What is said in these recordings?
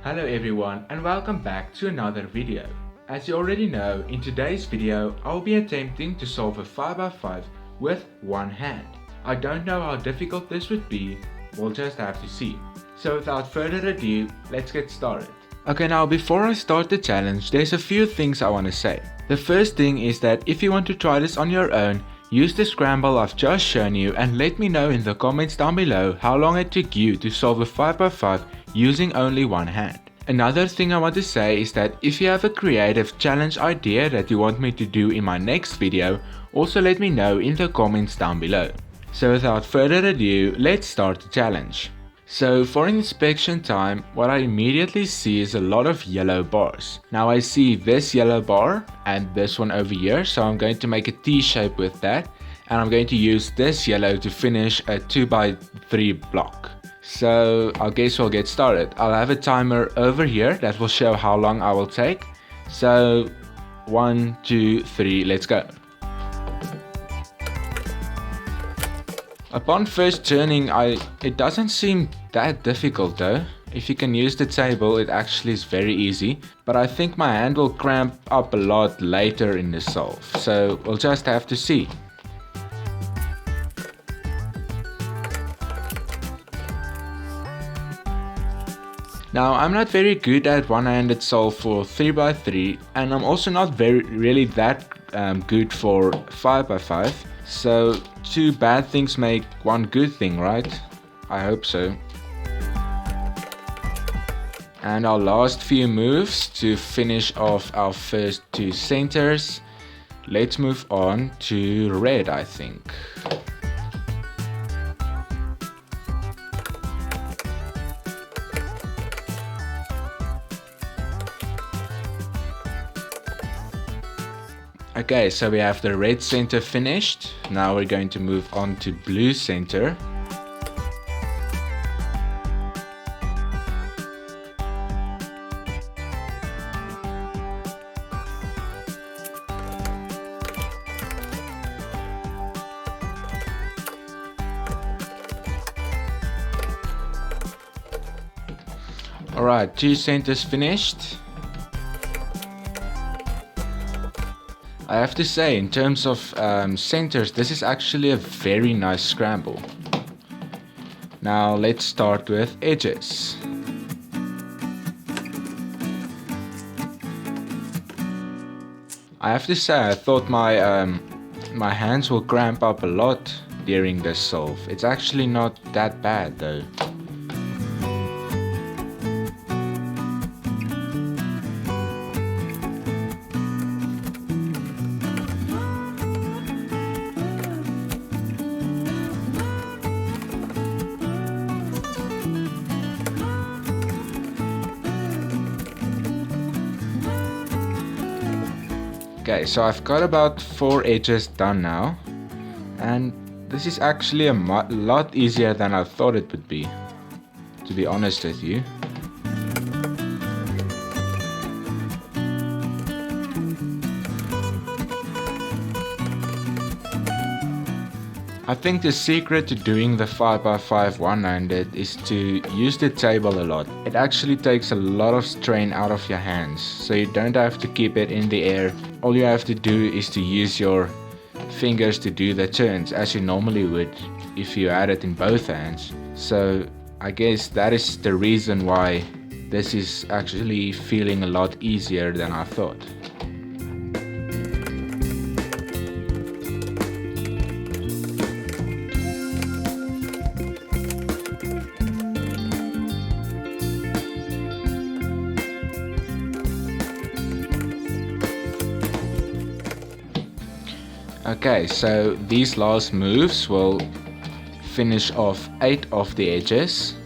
Hello everyone and welcome back to another video. As you already know, in today's video I'll be attempting to solve a 5x5 with one hand. I don't know how difficult this would be, we'll just have to see. So without further ado, let's get started. Okay, now before I start the challenge, there's a few things I want to say. The first thing is that if you want to try this on your own, use the scramble I've just shown you and let me know in the comments down below how long it took you to solve a 5x5 using only one hand. Another thing I want to say is that if you have a creative challenge idea that you want me to do in my next video, also let me know in the comments down below. So without further ado, let's start the challenge. So for inspection time, what I immediately see is a lot of yellow bars. Now I see this yellow bar and this one over here, so I'm going to make a T shape with that, and I'm going to use this yellow to finish a 2x3 block. So I guess we'll get started. I'll have a timer over here that will show how long I will take. So 1, 2, 3, let's go. Upon first turning, it doesn't seem that difficult though. If you can use the table, it actually is very easy. But I think my hand will cramp up a lot later in the solve. So we'll just have to see. Now I'm not very good at one-handed solve for 3x3, and I'm also not really that good for 5x5. So two bad things make one good thing, right? I hope so. And our last few moves to finish off our first two centers. Let's move on to red, I think. Okay, so we have the red center finished. Now we're going to move on to blue center. Alright, two centers finished. I have to say, in terms of centers, this is actually a very nice scramble. Now let's start with edges. I have to say, I thought my hands will cramp up a lot during this solve. It's actually not that bad though. Okay, so I've got about 4 edges done now, and this is actually a lot easier than I thought it would be, to be honest with you. I think the secret to doing the 5x5 one-handed is to use the table a lot. It actually takes a lot of strain out of your hands, so you don't have to keep it in the air. All you have to do is to use your fingers to do the turns as you normally would if you had it in both hands. So I guess that is the reason why this is actually feeling a lot easier than I thought. Okay, so these last moves will finish off 8 of the edges.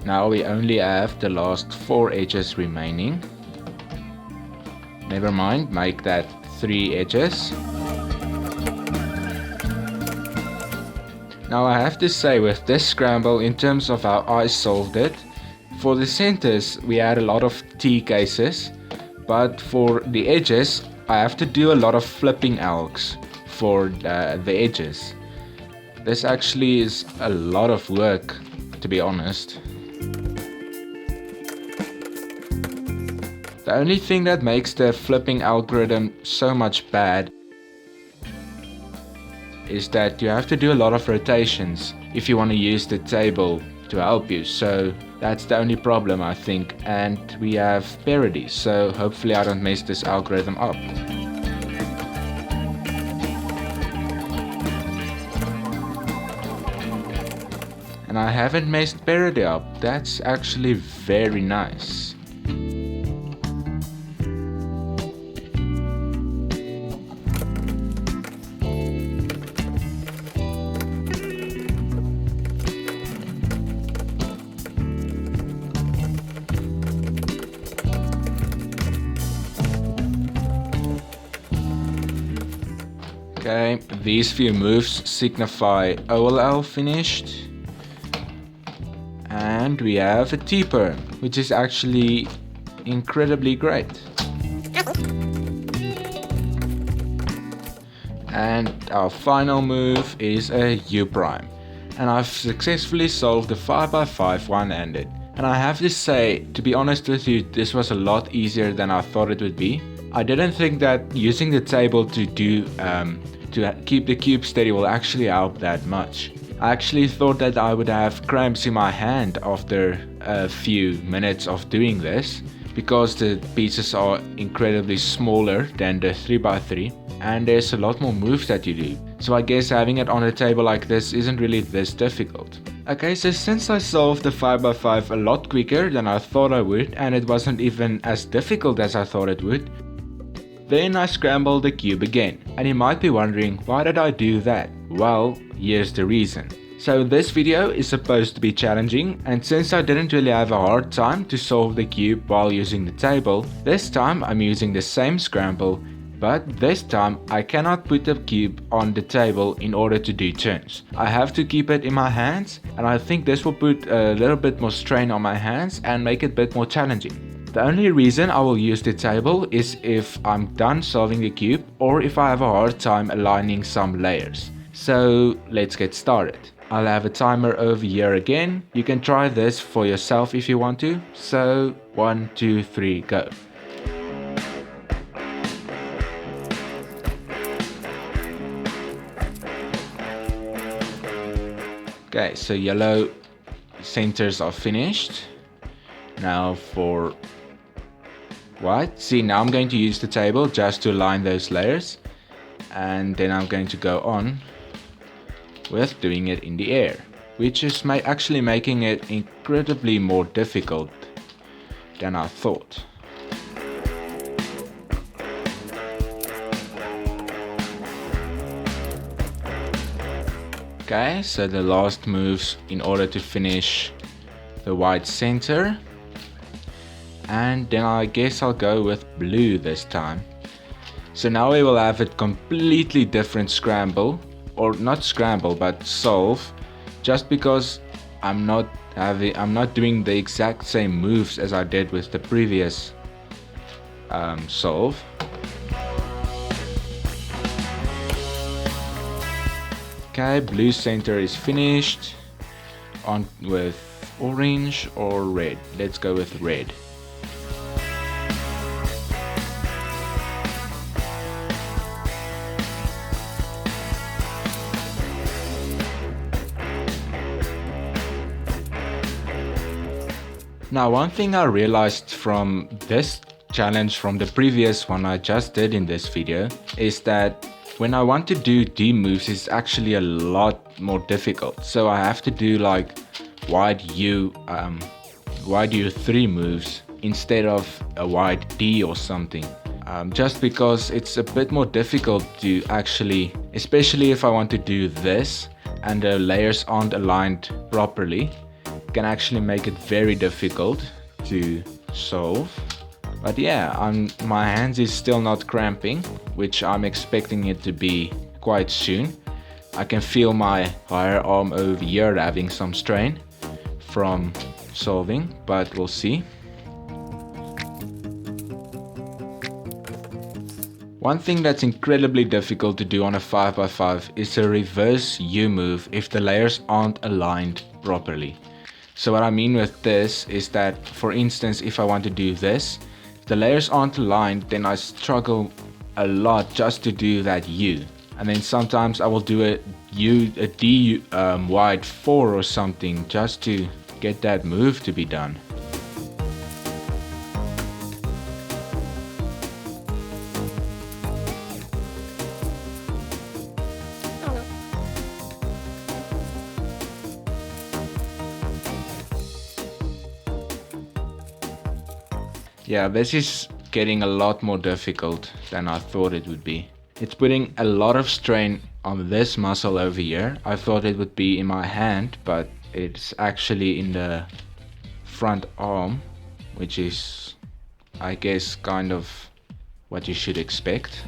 Now we only have the last 4 edges remaining. Never mind, make that 3 edges. Now I have to say, with this scramble, in terms of how I solved it, for the centers we had a lot of T cases, but for the edges I have to do a lot of flipping elks for the edges. This actually is a lot of work, to be honest. The only thing that makes the flipping algorithm so much bad is that you have to do a lot of rotations if you want to use the table to help you. So that's the only problem, I think. And we have parity, so hopefully I don't mess this algorithm up. And I haven't messed parity up. That's actually very nice. Okay, these few moves signify OLL finished. And we have a T-perm, which is actually incredibly great. And our final move is a U-prime. And I've successfully solved the 5x5 one-handed. And I have to say, to be honest with you, this was a lot easier than I thought it would be. I didn't think that using the table to keep the cube steady will actually help that much. I actually thought that I would have cramps in my hand after a few minutes of doing this, because the pieces are incredibly smaller than the 3x3 and there's a lot more moves that you do. So I guess having it on a table like this isn't really this difficult. Okay, so since I solved the 5x5 a lot quicker than I thought I would, and it wasn't even as difficult as I thought it would, then I scrambled the cube again. And you might be wondering, why did I do that? Well, here's the reason. So this video is supposed to be challenging, and since I didn't really have a hard time to solve the cube while using the table, this time I'm using the same scramble, but this time I cannot put the cube on the table in order to do turns. I have to keep it in my hands, and I think this will put a little bit more strain on my hands and make it a bit more challenging. The only reason I will use the table is if I'm done solving the cube or if I have a hard time aligning some layers. So let's get started. I'll have a timer over here again. You can try this for yourself if you want to. So 1, 2, 3, go. Okay, so yellow centers are finished. Now for white. See, now I'm going to use the table just to align those layers, and then I'm going to go on with doing it in the air, which is actually making it incredibly more difficult than I thought. Okay, so the last moves in order to finish the white center. And then I guess I'll go with blue this time. So now we will have a completely different scramble, or not scramble but solve, just because I'm not doing the exact same moves as I did with the previous solve. Okay, blue center is finished. On with orange or red. Let's go with red. Now, one thing I realized from this challenge from the previous one I just did in this video is that when I want to do D moves, it's actually a lot more difficult. So I have to do like wide U 3 moves instead of a wide D or something. Just because it's a bit more difficult to actually, especially if I want to do this and the layers aren't aligned properly, can actually make it very difficult to solve. But yeah, my hands is still not cramping, which I'm expecting it to be quite soon. I can feel my higher arm over here having some strain from solving, but we'll see. One thing that's incredibly difficult to do on a 5x5 is a reverse U move if the layers aren't aligned properly. So what I mean with this is that, for instance, if I want to do this, If the layers aren't aligned, then I struggle a lot just to do that U. And then sometimes I will do a D wide 4 or something just to get that move to be done. Yeah, this is getting a lot more difficult than I thought it would be. It's putting a lot of strain on this muscle over here. I thought it would be in my hand, but it's actually in the front arm, which is, I guess, kind of what you should expect.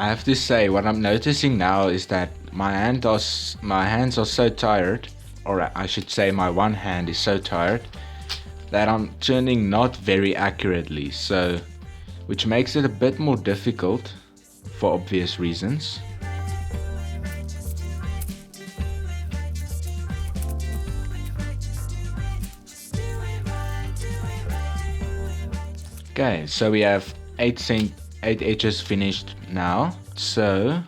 I have to say, what I'm noticing now is that my hands are so tired, or I should say my one hand is so tired, that I'm turning not very accurately, so which makes it a bit more difficult for obvious reasons. Okay, so we have 8 edges finished now, so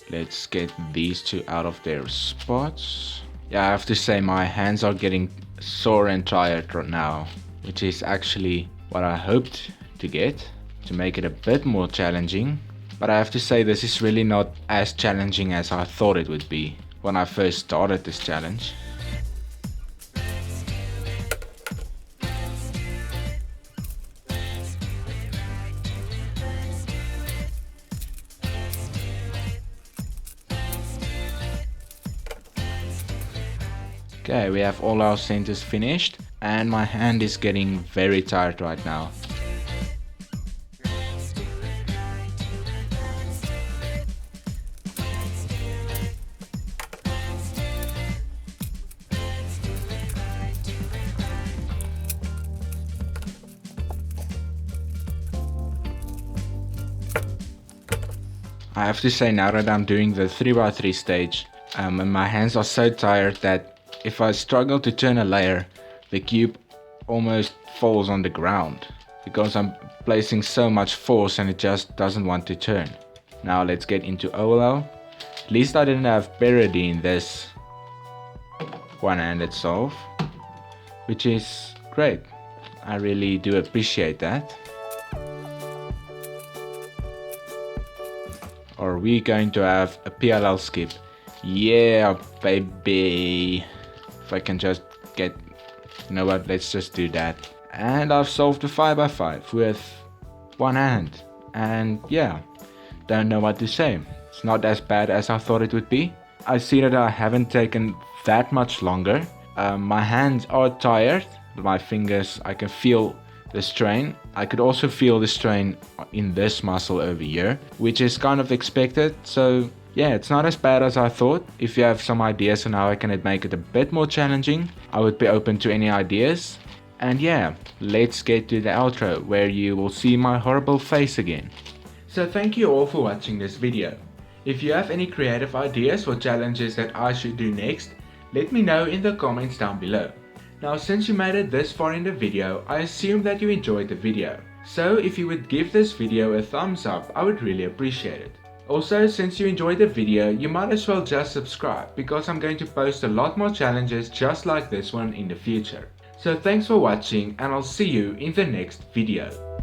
let's get these two out of their spots. Yeah, I have to say my hands are getting sore and tired right now, which is actually what I hoped to get, to make it a bit more challenging. But I have to say this is really not as challenging as I thought it would be when I first started this challenge. Okay, we have all our centers finished, and my hand is getting very tired right now. I have to say, now that I'm doing the 3x3 stage, and my hands are so tired that if I struggle to turn a layer, the cube almost falls on the ground because I'm placing so much force and it just doesn't want to turn. Now let's get into OLL. At least I didn't have parity in this one-handed solve, which is great. I really do appreciate that. Are we going to have a PLL skip? Yeah, baby. If I can just get, you know what, let's just do that. And I've solved a 5x5 with one hand. And yeah, don't know what to say. It's not as bad as I thought it would be. I see that I haven't taken that much longer. My hands are tired, but my fingers, I can feel the strain. I could also feel the strain in this muscle over here, which is kind of expected. So yeah, it's not as bad as I thought. If you have some ideas on how I can make it a bit more challenging, I would be open to any ideas. And yeah, let's get to the outro, where you will see my horrible face again. So thank you all for watching this video. If you have any creative ideas or challenges that I should do next, let me know in the comments down below. Now, since you made it this far in the video, I assume that you enjoyed the video. So if you would give this video a thumbs up, I would really appreciate it. Also, since you enjoyed the video, you might as well just subscribe, because I'm going to post a lot more challenges just like this one in the future. So thanks for watching, and I'll see you in the next video.